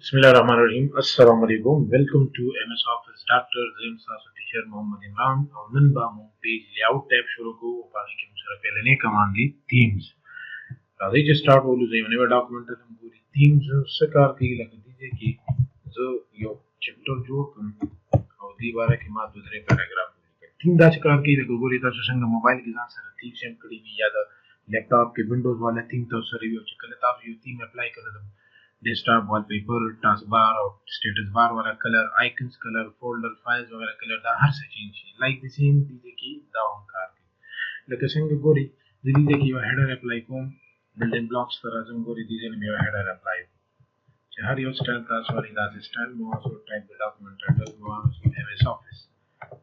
Bismillahirrahmanirrahim. Assalamu alaikum. Welcome to MS Office Dr. Zain Sasu Teacher Mohammad Imran और नंबा मोम page layout tab शुरू को बाकी के मुसरा पहले ने कमांड दी themes. राधे just start बोलूँ ज़े मैंने वो document हम पूरी themes सकार की लग दीजिए कि जो यो chapter जो कम और दीवार की मात दूसरे पैराग्राफ थीम दाच कार की लग गोरी ताच संग मोबाइल की जान सर थीम सेम कड़ी भी याद लैपटॉप के विंडोज वाला थीम तो सर रिव्यू चकले ताप यो थीम अप्लाई कर दो डेस्कटॉप वॉलपेपर टास्कबार और स्टेटस बार वाला colour icons colour folder files वगैरह कलर दा हर से चेंज लाइक द सेम दीजिए की दावन कार की लेकिन संग गोरी दीजिए की हेडर अप्लाई को बिल्डिंग ब्लॉक्स तरह जम गोरी दीजिए ने हेडर अप्लाई हर यो स्टाइल का सॉरी दैट स्टाइल में also type the document title में MS Office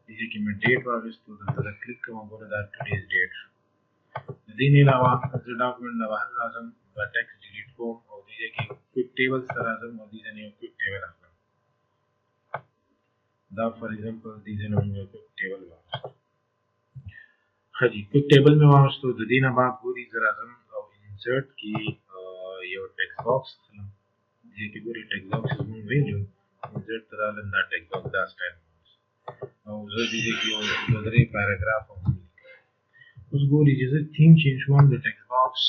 दीजिए कि मैं डेट वापस तो दा क्लिक करूँ बोले दैट टुडेज डेट दीने अलावा जो डॉक्यूमेंट ना बाहर राजम टेक्स्ट डिलीट को और दीजिए कि क्विक टेबल्स तरह राजम और दीजिए नहीं क्विक टेबल रखना दा फॉर एग्जांपल दीजिए ना क्विक टेबल वापस हाँ जी क्विक टेबल में वापस तो दीना बात पूरी जरा राजम और इंसर्ट की योर टेक्स्ट बॉक्स दीजिए कि पूरी टेक्स्ट बॉक्स में वैल्यू इंसर्ट तरह लंदा टेक्स्ट बॉक्स दा स्टाइल और जो दीजिए कि वो दूसरे पैराग्राफ उस गोरी जैसे थीम चेंज हुआ the text box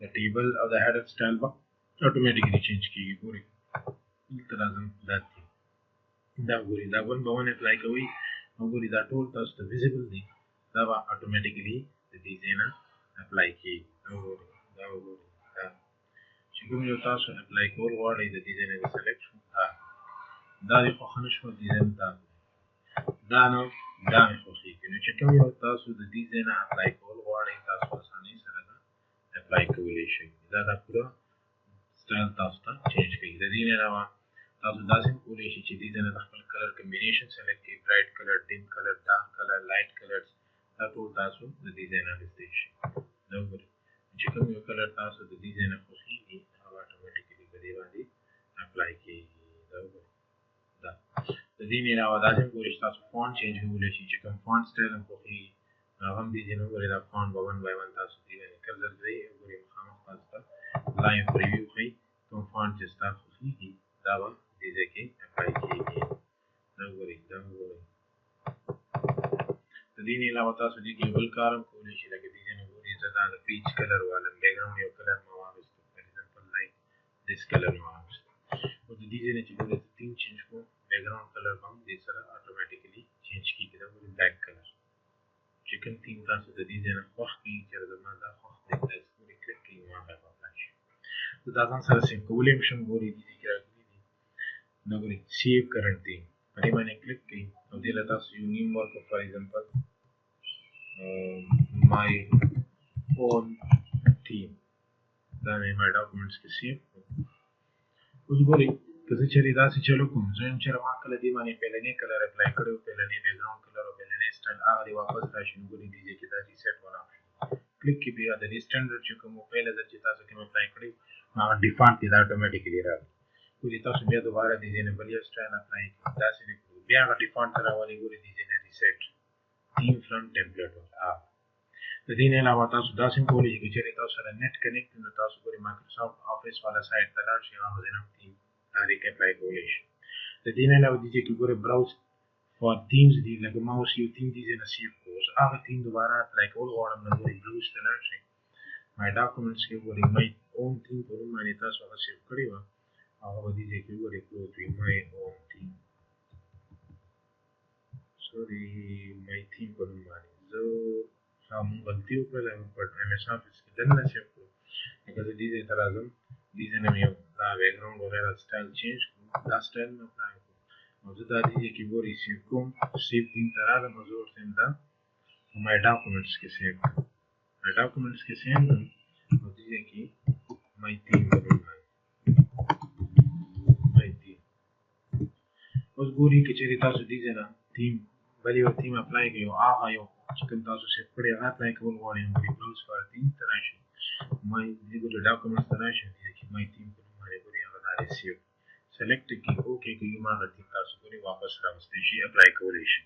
the table or the header style box automatically change की गोरी तरह that thing that गोरी that one by one apply करी और गोरी that told us the visible thing that was automatically the designer apply की that गोरी شكل जो था सो apply कोर word है the designer select था that ये खानिश को design था दानो दाम خوشی کنه چې کوم یو تاسو د دې ځای نه اپلای کول غواړئ تاسو په اسانۍ سره دا اپلای کولی شئ دا پوره سټایل تاسو ته چینج کوي د دې نه علاوه تاسو داسې هم کولی شئ چې دې ځای نه د خپل کلر کمبینیشن سلیکټ کړئ برایټ کلر ډیم کلر ډارک کلر لایټ کلرز دا ټول تاسو د دې ځای نه اخیستی شئ دا وګورئ چې کوم یو کلر تاسو د دې ځای نه خوښیږي هغه اټومیټیکلي په دې باندې اپلای کیږي دا وګورئ دا د دې نه علاوه دا هم کولی شئ تاسو فونټ چینج کولی شئ چې کوم فونټ سټایل هم خوښیږي هغه هم دې ځای نه وګورئ دا فونټ به ون بای ون تاسو دې باندې کرسر ځئ وګورئ مخامخ تاسو ته لایو پریویو ښیي کوم فونټ چې ستا خوښیږي دا به دې ځای کې اپلای کیږي دا وګورئ دا وګورئ د دې نه علاوه تاسو دې کې بل کار هم کولی شئ لکه دې ځای نه وګورئ زه دا د پیج کلر والم بیکګراونډ یو کلر ما واخیستو فار ایگزامپل لایک دس کلر ما واخیستو او د دې ځای نه چې ګورئ تیم چینج کوم बैकग्राउंड कलर हम दे सर ऑटोमेटिकली चेंज की किदा वो ब्लैक कलर चिकन थीम का से दी देना वक्त की चर दमा दा वक्त देखता है इसको क्लिक की वहां पे फ्लैश तो दादा सर से कोलेम शम गोरी दी क्या की नगरी सेव करंट थी अरे मैंने क्लिक की और दे लता से union work for example my own theme दा मैं माय डॉक्यूमेंट्स के सेव उस गोरी کله چې داسې چلو کوم زه هم چې ما کله دې باندې پهلنی کلر اپلای کړو پهلنی بیکګراوند کلر او پهلنی سټایل هغه دی واپس راشي نو ګورې دې کې دا ریسیټ ولا کلیک کې بیا د دې سټانډرډ چې کوم پهله ځل چې تاسو کوم اپلای کړی هغه ډیفالت دی دا اتوماتیکلی راځي ګورې تاسو بیا دوباره دې نه بل یو سټایل اپلای کړئ داسې نه کړئ بیا هغه ډیفالت راوړي ګورې دې نه ریسیټ تیم فرام ټمپلیټ ولا د دې نه علاوه تاسو داسې کولی شئ چې تاسو سره نت کنیکټ نو تاسو ګورې مایکروسافټ افیس والا سایت ته لاړ شئ هغه ځای نه تیم तारीख अप्लाई कोली د دې نه علاوه دي چې ګوره براوز فور تیمز دي لکه ما اوس یو تیم دي نه سیو کوم هغه تیم دوباره اپلای کول غواړم نو ګورې براوز ته لاړ شئ مای ډاکومېنټس کې ګورې مای اون تیم په نوم باندې تاسو هغه سیو کړی وه هغه به دي چې ګورې پروت وي مای اون تیم سوري مای تیم په نوم باندې زه هم غلطي وکړله په ایم ایس آفیس کې دننه سیو کړو لکه زه دې ځای ته راځم دې ځای نه مې یو دا بیکګراوند وغیره سټایل چینج کړو دا سټایل مې اپلای کړو او زه دا دې کې ګورئ سیو کوم سیو تیم ته راغلم او زه ورته وایم دا مای ډاکومېنټس کې سیو کړم مای ډاکومېنټس کې سیو کړم او دې ځای کې مای تیم په نوم باندې مای تیم اوس ګورئ که چېرې تاسو دې ځای نه تیم بل یو تیم اپلای کړئ او هغه یو چې کوم تاسو سیو کړی هغه اپلای کول غواړئ نو ګورئ براوز فار تیم ته راشئ مای دې ګورئ ډاکومېنټس ته راشئ دې کې مای تیم په نوم باندې ګورئ هغه دا سیو select की ओके की मा गति تاسو کولی واپس راوستئ شي اپلای کولی شي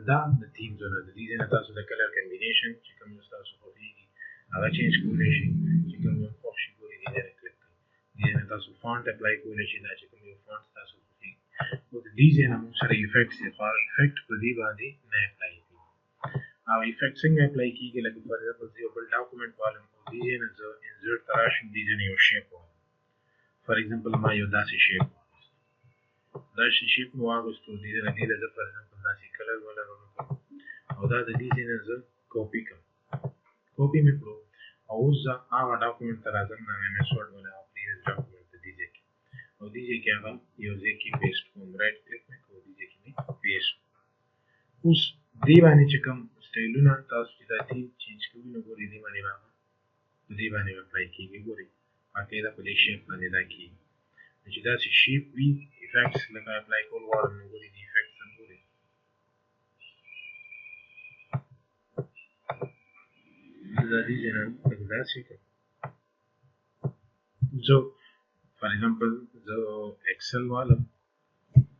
دا د تیم زونه د دې نه تاسو د کلر کمبینیشن چې کوم تاسو خوښیږي هغه چینج کولی شي چې کوم یو خوښ شي ګورئ دې نه کلیک کړئ دې نه تاسو فونټ اپلای کولی شئ دا چې کوم یو فونټ تاسو خوښي او د دې ځای نه موږ سره افیکټس دی خو هغه افیکټ په دې باندې نه اپلای کېږي او افیکټ څنګه اپلای کېږي لکه فار ایگزامپل زه یو بل ډاکومنټ والم او دې ځای نه زه انزرټ ته راشم دې ځای نه یو شیپ والم فار ایگزامپل ما یو داسې شیپ داسې شیپ مو واغوستو دې ځای نه دې له زه فار ایگزامپل داسې کلر ولرم او دا د دې ځای نه زه کاپي کړم کاپي مې کړو او اوس زه هغه ډاکومنټ ته راځم دا مې ایم ایس ورډ والا پریویس ډاکومنټ ته دې ځای کې او دې ځای کې هغه یو ځای کې پیسټ کوم رایټ کلیک مې کوم دې ځای کې مې پیسټ اوس دې باندې چې کوم سټایلونه تاسو چې دا تیم چینج کوئ نو ګورئ دې باندې راغله په دې باندې اپلای کېږي ګورئ باقاعده په دې شیپ باندې دا کېږي چې داسې شیپ وي افیکټس لکه اپلای کول غواړم نو ګورئ دې افیکټس هم ګورئ زه دې ځای نه لږ داسې کړم زه فار ایگزامپل زه ایکسل والم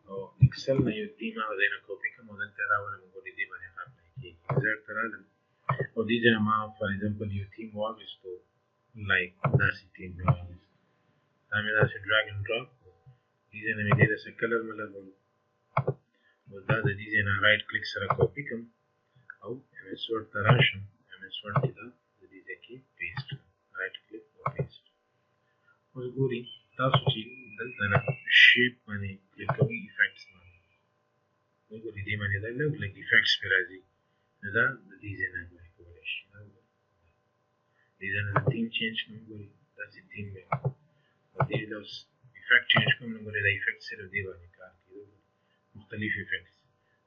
او ایکسل نه یو تیم هغه ځای نه کاپي کړم او دلته راولم ګورئ دې باندې ښه اپلای کېږي زر ته رالم او دې ځای نه ما فار ایگزامپل یو تیم واخیستو لایک داسې تیم مې واخیست دا مې داسې ډراګ اینډ ډراپ کړو دې ځای نه مې دې داسې کلر ولګولو او دا د دې ځای نه رایټ کلیک سره کاپي کړم او ایم ایس ورډ ته راشم ایم ایس ورډ کې دا د دې ځای کې پیسټ رایټ کلیک او پیسټ اوس ګورئ تاسو چې دلته نه شیپ باندې کلیک کوئ افیکټس باندې وګورئ دې باندې دا لږ لږ افیکټس پرې راځي نو دا د دې ځای نه اپلای کولی شئ دې ځای نه زه تیم چینج کوم ګورئ داسې تیم مې او دې دا اوس افیکټ چینج کوم نو ګورئ دا افیکټ صرف دې باندې کار کوي مختلف افیکټس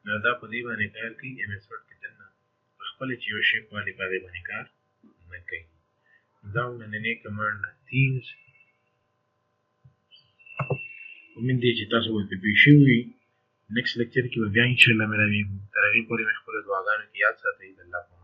نو دا په دې باندې کار کوي ایم ایس ورډ کې دننه خپله چې یو شیپ والي په هغې باندې کار نه کوي دا و نننۍ کمانډ تیمز امید دی چې تاسو به پرې پوه شوي وي نیکسټ لیکچر کې به بیا انشاءالله ملاویږو تر هغې پورې مې خپلو دعاګانو کې یاد ساتئ د الله په